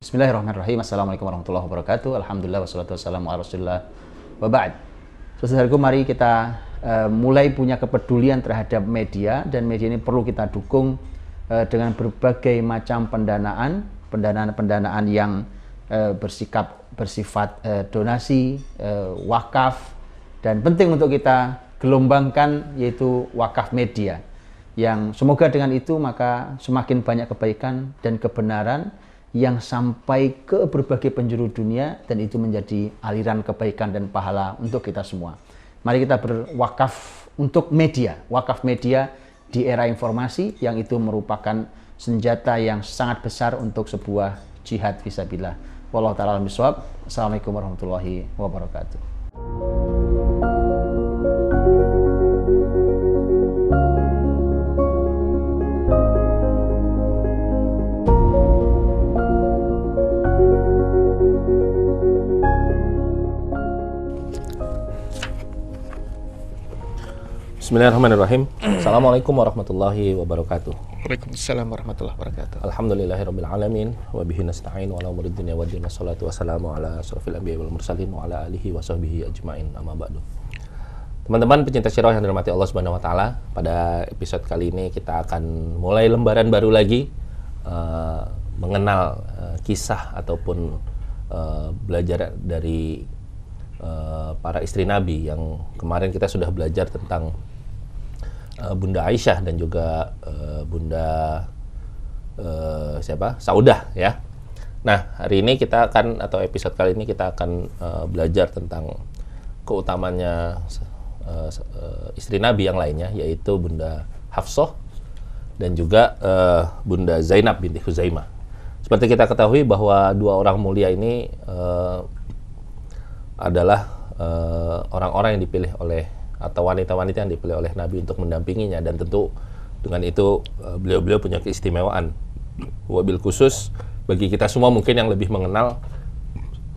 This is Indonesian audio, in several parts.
Bismillahirrahmanirrahim. Assalamualaikum warahmatullahi wabarakatuh. Alhamdulillah wassalatu wassalamu ala Rasulillah wa ba'd. Saudaraku, mari kita mulai punya kepedulian terhadap media, dan media ini perlu kita dukung dengan berbagai macam pendanaan yang bersifat donasi, wakaf, dan penting untuk kita gelombangkan, yaitu wakaf media, yang semoga dengan itu maka semakin banyak kebaikan dan kebenaran yang sampai ke berbagai penjuru dunia, dan itu menjadi aliran kebaikan dan pahala untuk kita semua. Mari kita berwakaf untuk media, wakaf media di era informasi, yang itu merupakan senjata yang sangat besar untuk sebuah jihad fisabilillah. Wallahu ta'ala a'lam bishawab. Assalamualaikum warahmatullahi wabarakatuh. Bismillahirrahmanirrahim. Assalamualaikum warahmatullahi wabarakatuh. Waalaikumsalam warahmatullahi wabarakatuh. Alhamdulillahirabbil alamin wa bihi nasta'in wa ala umuri dunya waddin, wassalatu wassalamu ala asrofil anbiya'i wal mursalin wa ala alihi wa sahbihi ajmain, amma ba'du. Teman-teman pecinta sirah yang dirahmati Allah Subhanahu wa taala, pada episode kali ini kita akan mulai lembaran baru lagi, mengenal kisah ataupun belajar dari para istri Nabi, yang kemarin kita sudah belajar tentang Bunda Aisyah dan juga Bunda Saudah, ya. Nah, hari ini kita akan, atau episode kali ini kita akan belajar tentang keutamanya istri Nabi yang lainnya, yaitu Bunda Hafsah dan juga Bunda Zainab binti Khuzaimah. Seperti kita ketahui bahwa dua orang mulia ini adalah orang-orang yang dipilih oleh, atau wanita-wanita yang dipilih oleh Nabi untuk mendampinginya, dan tentu dengan itu beliau-beliau punya keistimewaan. Wabil khusus bagi kita semua mungkin yang lebih mengenal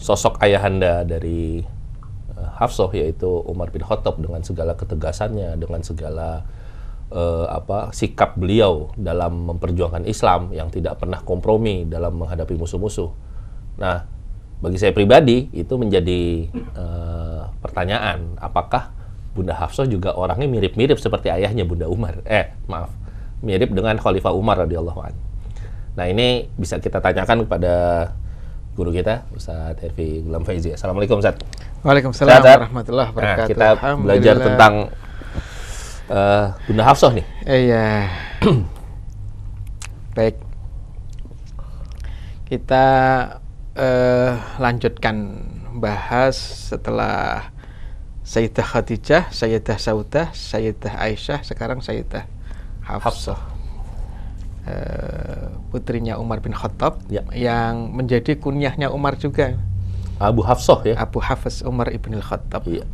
sosok ayahanda dari Hafsah, yaitu Umar bin Khattab, dengan segala ketegasannya, dengan segala sikap beliau dalam memperjuangkan Islam yang tidak pernah kompromi dalam menghadapi musuh-musuh. Nah, bagi saya pribadi itu menjadi pertanyaan, apakah Bunda Hafsah juga orangnya mirip-mirip seperti ayahnya Bunda Umar? Mirip dengan Khalifah Umar radhiyallahu anhu. Nah, ini bisa kita tanyakan kepada guru kita, Ustaz Herfi Gulam Faizi. Assalamualaikum, Ustaz. Waalaikumsalam warahmatullahi wabarakatuh. Nah, kita belajar tentang Bunda Hafsah nih. Iya. Baik. Kita lanjutkan bahas setelah Sayyidah Khadijah, Sayyidah Saudah, Sayyidah Aisyah, sekarang Sayyidah Hafsah, putrinya Umar bin Khattab, ya, yang menjadi kunyahnya Umar juga. Abu Hafsah, ya. Abu Hafs Umar ibn al-Khattab. Ya.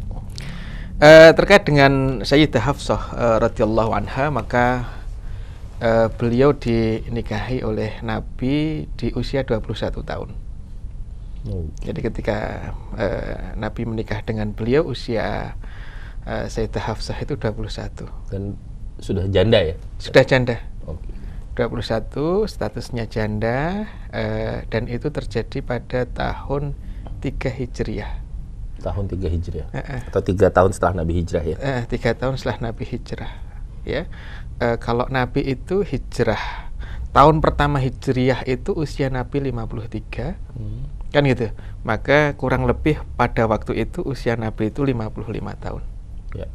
Terkait dengan Sayyidah Hafsah radhiyallahu anha, maka beliau dinikahi oleh Nabi di usia 21 tahun. Jadi ketika Nabi menikah dengan beliau, usia Sayyidah Hafsah itu 21. Dan sudah janda, ya? Sudah janda. Okay. 21, statusnya janda, dan itu terjadi pada tahun 3 Hijriah. Tahun 3 Hijriah. Atau 3 tahun setelah Nabi hijrah, ya? 3 tahun setelah Nabi hijrah, ya. Kalau Nabi itu hijrah, tahun pertama Hijriah itu usia Nabi 53. Kan gitu. Maka kurang lebih pada waktu itu usia Nabi itu 55 tahun. Ya.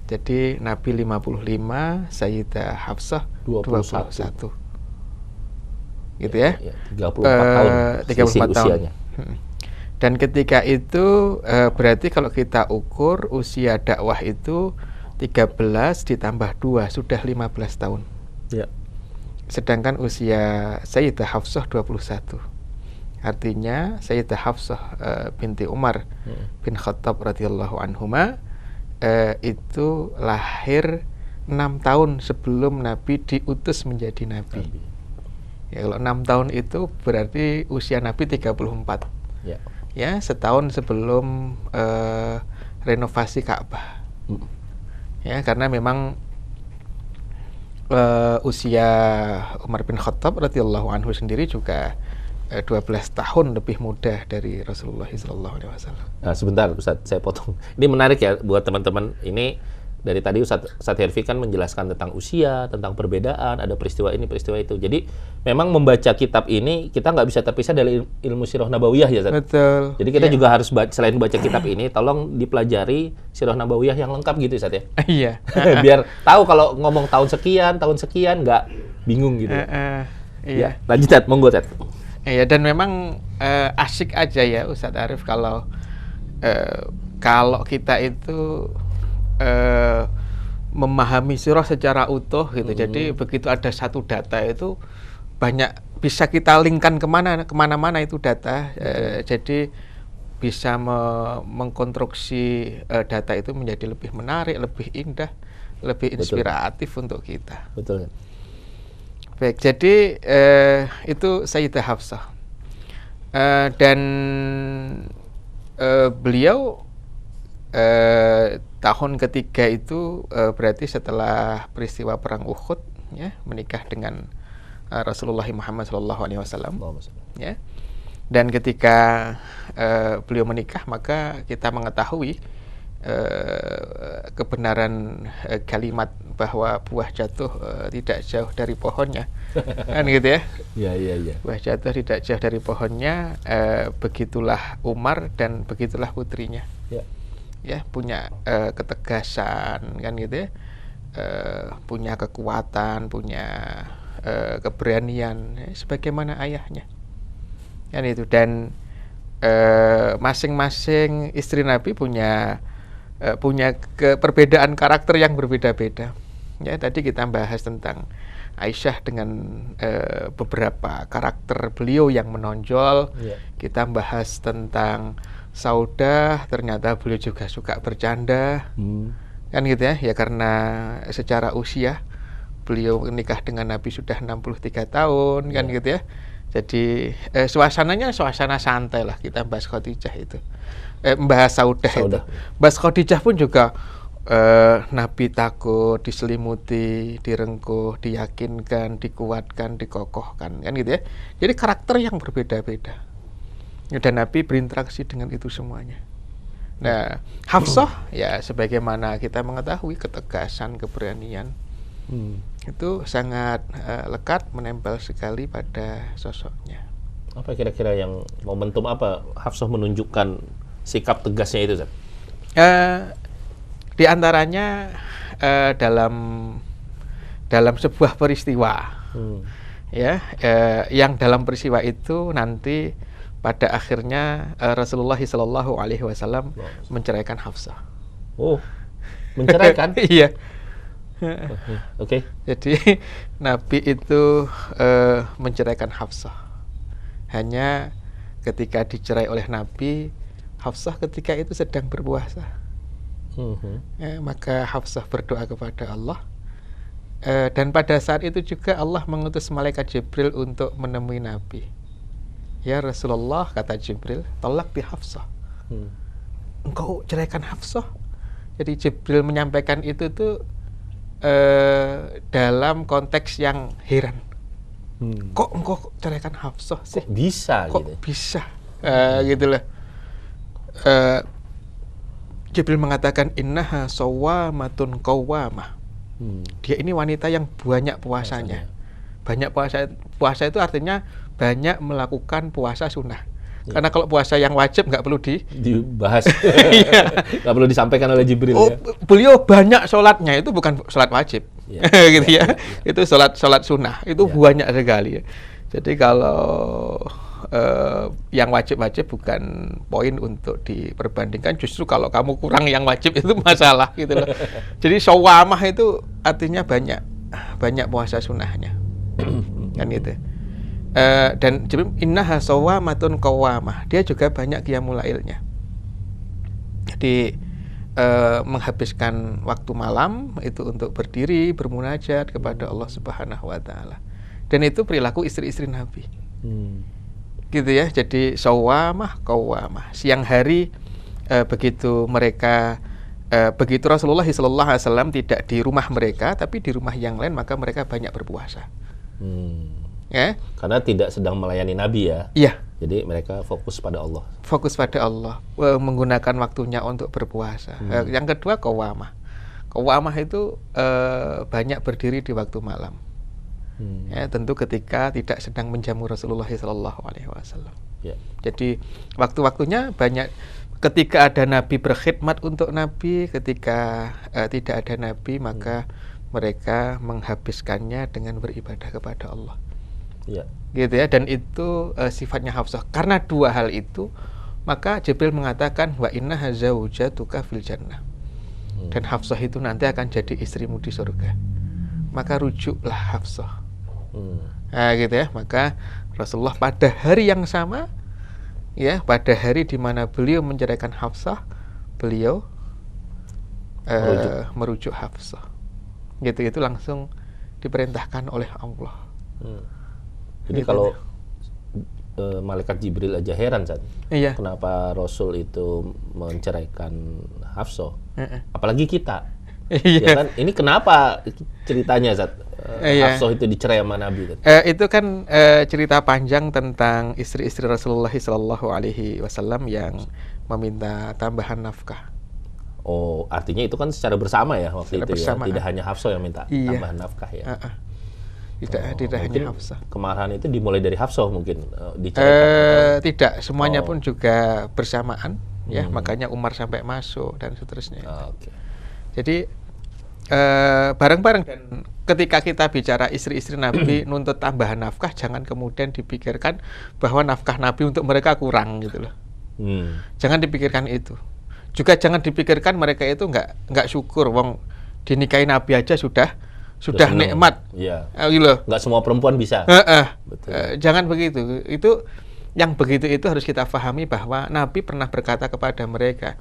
Jadi Nabi 55, Sayyidah Hafsah 21. Gitu ya. 34 tahun. 34 tahun. Usianya. Dan ketika itu berarti kalau kita ukur usia dakwah itu 13 ditambah 2 sudah 15 tahun. Ya. Sedangkan usia Sayyidah Hafsah 21. Artinya Sayyidah Hafsah binti Umar bin Khattab radhiyallahu anhuma itu lahir 6 tahun sebelum Nabi diutus menjadi Nabi. Ya, kalau 6 tahun itu berarti usia Nabi 34. Ya, ya, setahun sebelum renovasi Ka'bah. Ya, karena memang usia Umar bin Khattab radhiyallahu anhu sendiri juga 12 tahun lebih muda dari Rasulullah SAW. Nah, sebentar Ustaz, saya potong. Ini menarik ya buat teman-teman. Ini dari tadi Ustaz Herfi kan menjelaskan tentang usia, tentang perbedaan, ada peristiwa ini, peristiwa itu. Jadi memang membaca kitab ini kita nggak bisa terpisah dari ilmu sirah nabawiyah ya Ustaz? Betul. Jadi kita juga harus selain baca kitab ini, tolong dipelajari sirah nabawiyah yang lengkap gitu Ustaz ya? Iya. Biar tahu kalau ngomong tahun sekian nggak bingung gitu. Iya. Ya, lanjut Ustaz, monggo Ustaz. Iya, dan memang asik aja ya Ustadz Arif kalau kita itu memahami sirah secara utuh gitu. Jadi begitu ada satu data itu banyak bisa kita linkkan kemana-mana itu data. Jadi bisa mengkonstruksi data itu menjadi lebih menarik, lebih indah, lebih inspiratif untuk kita. Betul. Baik, jadi itu Sayyidah Hafsah. Dan beliau tahun ketiga itu berarti setelah peristiwa perang Uhud ya, menikah dengan Rasulullah Muhammad SAW ya. Dan ketika beliau menikah, maka kita mengetahui kebenaran kalimat bahwa buah jatuh tidak jauh dari pohonnya, kan gitu ya? Iya. Buah jatuh tidak jauh dari pohonnya. Begitulah Umar dan begitulah putrinya. Ya, punya ketegasan, kan gitu ya? Punya kekuatan, punya keberanian, sebagaimana ayahnya, kan itu. Dan masing-masing istri Nabi punya perbedaan karakter yang berbeda-beda. Ya, tadi kita bahas tentang Aisyah dengan beberapa karakter beliau yang menonjol. Kita bahas tentang Saudah, ternyata beliau juga suka bercanda. Kan gitu ya, ya karena secara usia beliau menikah dengan Nabi sudah 63 tahun, kan gitu ya. Jadi suasananya suasana santai lah, kita bahas Khadijah itu. Membahas Saudah itu. Bahas Khadijah pun juga Nabi takut, diselimuti, direngkuh, diyakinkan, dikuatkan, dikokohkan, kan gitu ya. Jadi karakter yang berbeda-beda. Dan Nabi berinteraksi dengan itu semuanya. Nah, Hafsah ya sebagaimana kita mengetahui ketegasan, keberanian itu sangat lekat menempel sekali pada sosoknya. Apa kira-kira yang momentum apa Hafsah menunjukkan sikap tegasnya itu, Zat? Di antaranya dalam sebuah peristiwa, ya, yang dalam peristiwa itu nanti pada akhirnya Rasulullah SAW menceraikan Hafsah. Oh, menceraikan? Iya. Oke. Jadi Nabi itu menceraikan Hafsah. Hanya ketika dicerai oleh Nabi, Hafsah ketika itu sedang berpuasa. Maka Hafsah berdoa kepada Allah. Dan pada saat itu juga Allah mengutus malaikat Jibril untuk menemui Nabi. Ya Rasulullah, kata Jibril, tolak bi Hafsah. Engkau ceraikan Hafsah. Jadi Jibril menyampaikan itu tuh dalam konteks yang heran. Kok engkau ceraikan Hafsah sih? Kok bisa kok gitu? Bisa? Gitu loh. Jibril mengatakan innaha sawwamatun qawwamah. Dia ini wanita yang banyak puasanya. Banyak puasa itu artinya banyak melakukan puasa sunnah. Karena kalau puasa yang wajib nggak perlu dibahas, nggak perlu disampaikan oleh Jibril. Ya? Beliau banyak sholatnya, itu bukan sholat wajib, gitu ya. Itu sholat sunnah, itu banyak sekali. Ya. Jadi kalau yang wajib-wajib bukan poin untuk diperbandingkan, justru kalau kamu kurang yang wajib itu masalah, gitu loh. Jadi sawamah itu artinya banyak puasa sunnahnya, kan gitu. Dan innaha sawwamatun qawwamah, dia juga banyak qiyamul lailnya. Jadi menghabiskan waktu malam itu untuk berdiri bermunajat kepada Allah Subhanahu wa taala. Dan itu perilaku istri-istri Nabi. Gitu ya. Jadi sawwamah qawwamah. Siang hari begitu Rasulullah SAW tidak di rumah mereka tapi di rumah yang lain, maka mereka banyak berpuasa. Ya. Karena tidak sedang melayani Nabi ya. Iya. Jadi mereka fokus pada Allah. Fokus pada Allah, menggunakan waktunya untuk berpuasa. Yang kedua qawamah. Qawamah itu banyak berdiri di waktu malam. Ya, tentu ketika tidak sedang menjamu Rasulullah SAW. Ya. Jadi waktu-waktunya banyak. Ketika ada Nabi berkhidmat untuk Nabi, ketika tidak ada Nabi maka mereka menghabiskannya dengan beribadah kepada Allah. Ya. Gitu ya, dan itu sifatnya Hafsah. Karena dua hal itu, maka Jibril mengatakan wa inna zawjatuka fil jannah. Dan Hafsah itu nanti akan jadi istrimu di surga. Maka rujuklah Hafsah. Nah, gitu ya. Maka Rasulullah pada hari yang sama, ya, pada hari di mana beliau menceraikan Hafsah, beliau merujuk Hafsah. Gitu itu langsung diperintahkan oleh Allah. Jadi gitu. Kalau malaikat Jibril aja heran saat kenapa Rasul itu menceraikan Hafsah, apalagi kita. Ya kan, ini kenapa ceritanya Zat? Hafsah itu dicerai sama Nabi. Itu kan cerita panjang tentang istri-istri Rasulullah SAW yang meminta tambahan nafkah. Oh, artinya itu kan secara bersama ya waktu itu ya, tidak hanya Hafsah yang minta tambahan nafkah ya. Tidak hanya Hafsah. Kemarahan itu dimulai dari Hafsah mungkin diceraikan. Tidak, semuanya pun juga bersamaan ya, makanya Umar sampai masuk dan seterusnya. Okay. Jadi bareng-bareng, dan ketika kita bicara istri-istri Nabi nuntut tambahan nafkah, jangan kemudian dipikirkan bahwa nafkah Nabi untuk mereka kurang gitu loh. Jangan dipikirkan itu. Juga jangan dipikirkan mereka itu nggak syukur, wong dinikahi Nabi aja sudah nikmat. Iya. Gitu. Nggak semua perempuan bisa. Betul. Jangan begitu. Itu yang begitu itu harus kita pahami bahwa Nabi pernah berkata kepada mereka,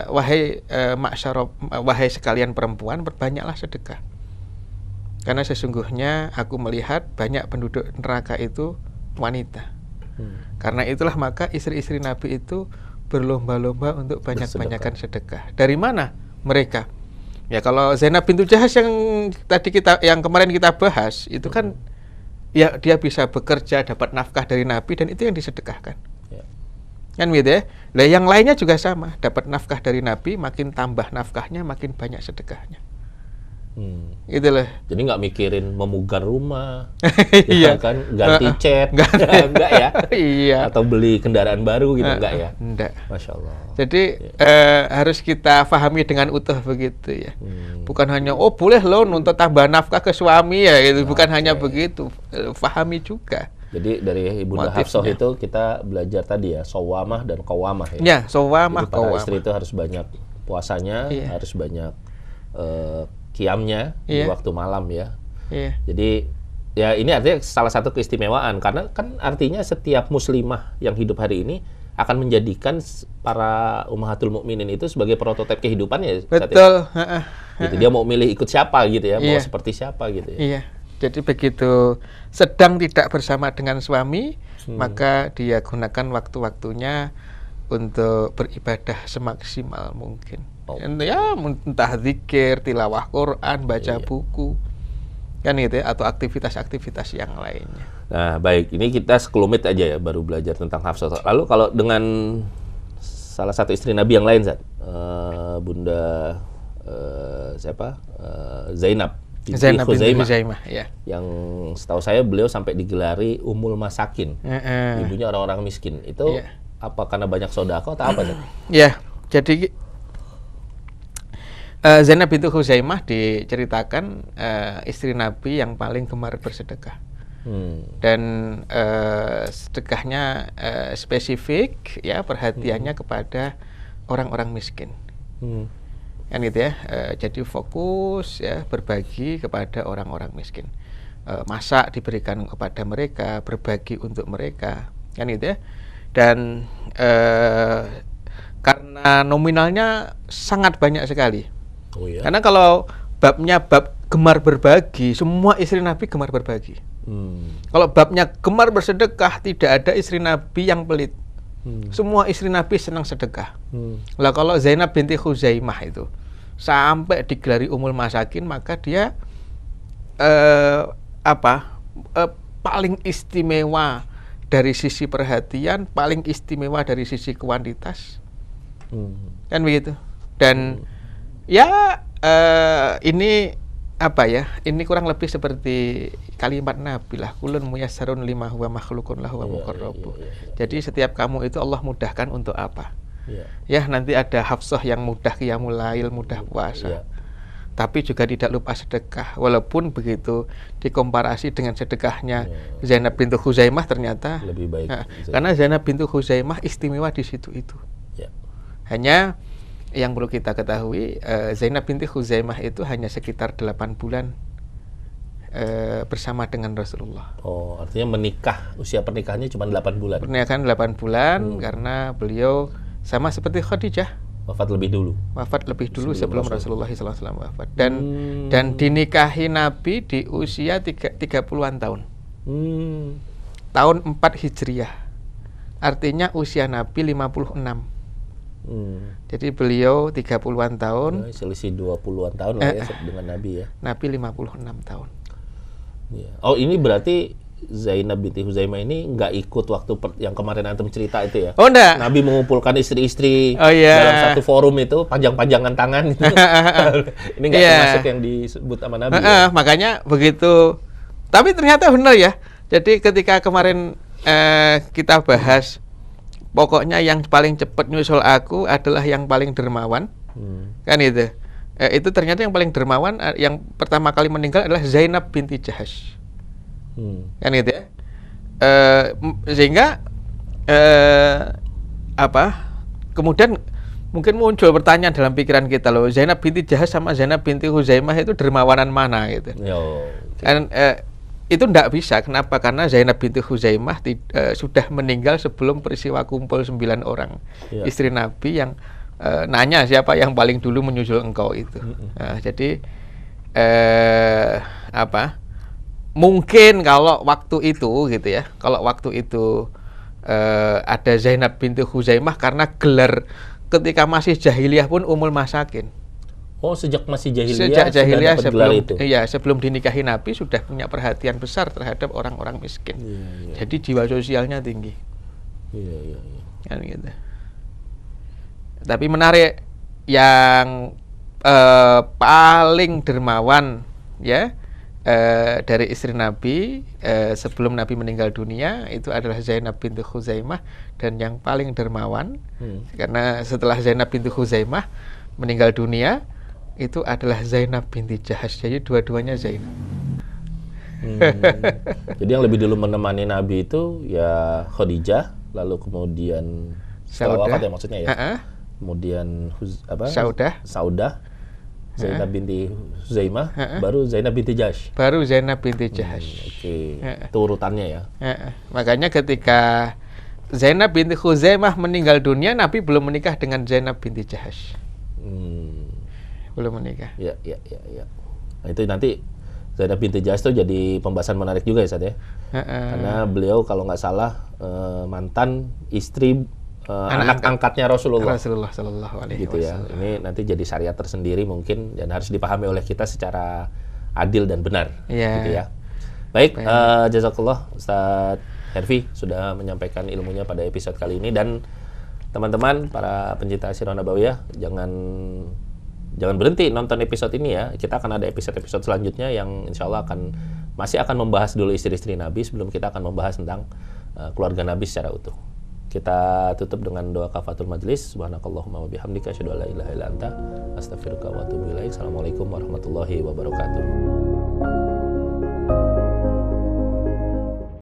wahai wahai sekalian perempuan, berbanyaklah sedekah. Karena sesungguhnya aku melihat banyak penduduk neraka itu wanita. Karena itulah maka istri-istri Nabi itu berlomba-lomba untuk banyak-banyakan sedekah. Dari mana mereka? Ya kalau Zainab bintu Jahsy yang kemarin kita bahas itu kan ya dia bisa bekerja dapat nafkah dari Nabi dan itu yang disedekahkan. Kan gitu ya. Nah, yang lainnya juga sama, dapat nafkah dari Nabi, makin tambah nafkahnya makin banyak sedekahnya. Itulah. Jadi nggak mikirin memugar rumah, ya kan, ganti cat, enggak ya? Iya. Atau beli kendaraan baru gitu, enggak ya? Enggak. Masya Allah. Jadi harus kita pahami dengan utuh begitu ya. Bukan hanya boleh loh nuntut tambah nafkah ke suami ya, itu bukan hanya begitu. Pahami juga. Jadi dari Ibunda Hafsah itu kita belajar tadi ya, sawamah dan qawamah ya. Ya, sawamah, para istri itu harus banyak puasanya, harus banyak qiyamnya di waktu malam ya. Jadi ya ini artinya salah satu keistimewaan, karena kan artinya setiap muslimah yang hidup hari ini akan menjadikan para ummahatul mukminin itu sebagai prototipe kehidupannya. Betul. Gitu, dia mau milih ikut siapa gitu ya, mau seperti siapa gitu ya. Iya. Jadi begitu sedang tidak bersama dengan suami, maka dia gunakan waktu-waktunya untuk beribadah semaksimal mungkin. Ya, entah zikir, tilawah Quran, baca buku, kan gitu ya, atau aktivitas-aktivitas yang lainnya. Nah, baik, ini kita sekelumit aja ya baru belajar tentang Hafsah. Lalu kalau dengan salah satu istri Nabi yang lain, Bunda Zainab binti Khuzaimah, ya. Yang setahu saya beliau sampai digelari Ummul Masakin, ibunya orang-orang miskin. Itu apa karena banyak sedekah atau apa? Ya, jadi Zainab binti Khuzaimah diceritakan istri Nabi yang paling gemar bersedekah. Dan sedekahnya spesifik ya, perhatiannya kepada orang-orang miskin. Kan gitu ya, jadi fokus ya berbagi kepada orang-orang miskin, masak diberikan kepada mereka, berbagi untuk mereka, kan gitu ya. Dan karena nominalnya sangat banyak sekali. Karena kalau babnya bab gemar berbagi, semua istri Nabi gemar berbagi. Kalau babnya gemar bersedekah, tidak ada istri Nabi yang pelit. Semua istri Nabi senang sedekah. Lah kalau Zainab binti Khuzaimah itu sampai digelari Ummul Masakin, maka dia paling istimewa dari sisi perhatian, paling istimewa dari sisi kuantitas. Kan begitu. Dan ya ini apa ya? Ini kurang lebih seperti kalimat Nabi lah, kulun muyassarun lima huwa makhlukun lahu wa muqarrabu. Jadi setiap kamu itu Allah mudahkan untuk apa? Ya, nanti ada Hafsah yang mudah qiyamul lail, mudah puasa. Tapi juga tidak lupa sedekah. Walaupun begitu dikomparasi dengan sedekahnya Zainab bintu Khuzaimah ternyata lebih baik. Karena Zainab bintu Khuzaimah istimewa di situ itu. Hanya yang perlu kita ketahui, Zainab binti Khuzaimah itu hanya sekitar 8 bulan bersama dengan Rasulullah. Oh, artinya menikah, usia pernikahannya cuma 8 bulan. Pernikahan 8 bulan karena beliau sama seperti Khadijah. Wafat lebih dulu. Wafat lebih dulu sebelum Rasulullah SAW wafat. Dan dinikahi Nabi di usia 30-an tahun. Tahun 4 Hijriah. Artinya usia Nabi 56. Jadi beliau 30-an tahun. Selisih 20-an tahun lah ya dengan Nabi ya. Nabi 56 tahun. Oh, ini berarti Zainab binti Huzaimah ini nggak ikut waktu yang kemarin antum cerita itu ya? Oh, enggak. Nabi mengumpulkan istri-istri dalam satu forum itu, panjang-panjangan tangan itu. Ini nggak termasuk yang disebut sama Nabi ya? Makanya begitu. Tapi ternyata benar ya. Jadi ketika kemarin kita bahas, pokoknya yang paling cepat nyusul aku adalah yang paling dermawan. Kan itu. Itu ternyata yang paling dermawan, yang pertama kali meninggal adalah Zainab binti Jahash. Kan gitu ya. Sehingga kemudian mungkin muncul pertanyaan dalam pikiran kita, loh, Zainab binti Jahash sama Zainab binti Huzaimah itu dermawanan mana gitu. Dan itu tidak bisa. Kenapa? Karena Zainab binti Huzaimah sudah meninggal sebelum peristiwa kumpul 9 orang istri Nabi yang nanya siapa yang paling dulu menyusul engkau itu. Jadi mungkin kalau waktu itu gitu ya, kalau waktu itu ada Zainab binti Huzaimah karena gelar ketika masih jahiliyah pun Ummul Masakin. Oh, sejak masih jahiliyah. Sejak jahiliyah sebelum dinikahi Nabi sudah punya perhatian besar terhadap orang-orang miskin. Jadi jiwa sosialnya tinggi. Kan gitu. Tapi menarik, yang paling dermawan ya dari istri Nabi sebelum Nabi meninggal dunia itu adalah Zainab binti Khuzaimah, dan yang paling dermawan karena setelah Zainab binti Khuzaimah meninggal dunia itu adalah Zainab binti Jahash. Jadi dua-duanya Zainab. Jadi yang lebih dulu menemani Nabi itu ya Khadijah, lalu kemudian setelah wafat ya maksudnya ya. Kemudian Saudah, Zainab binti Huzaimah, baru Zainab binti Jahash. Baru Zainab binti Jahash. Itu urutannya ya. Makanya ketika Zainab binti Khuzaimah meninggal dunia, Nabi belum menikah dengan Zainab binti Jahash. Belum menikah. Ya. Nah, itu nanti Zainab binti Jahash itu jadi pembahasan menarik juga ya, Ustaz ya. Karena beliau kalau nggak salah mantan istri anak angkatnya Rasulullah Sallallahu Alaihi Ya. Wasallam. Ini nanti jadi syariat tersendiri mungkin dan harus dipahami oleh kita secara adil dan benar. Gitu ya. Baik, jazakallah Ustaz Herfi sudah menyampaikan ilmunya pada episode kali ini, dan teman-teman para pencinta Sirah Nabawiyah jangan berhenti nonton episode ini ya. Kita akan ada episode-episode selanjutnya yang insya Allah masih akan membahas dulu istri-istri Nabi sebelum kita akan membahas tentang keluarga Nabi secara utuh. Kita tutup dengan doa kafatul majlis. Subhanakallahumma wa bihamdika asyhadu an la ilaha illa anta astaghfiruka wa atubu ilaik. Assalamualaikum warahmatullahi wabarakatuh.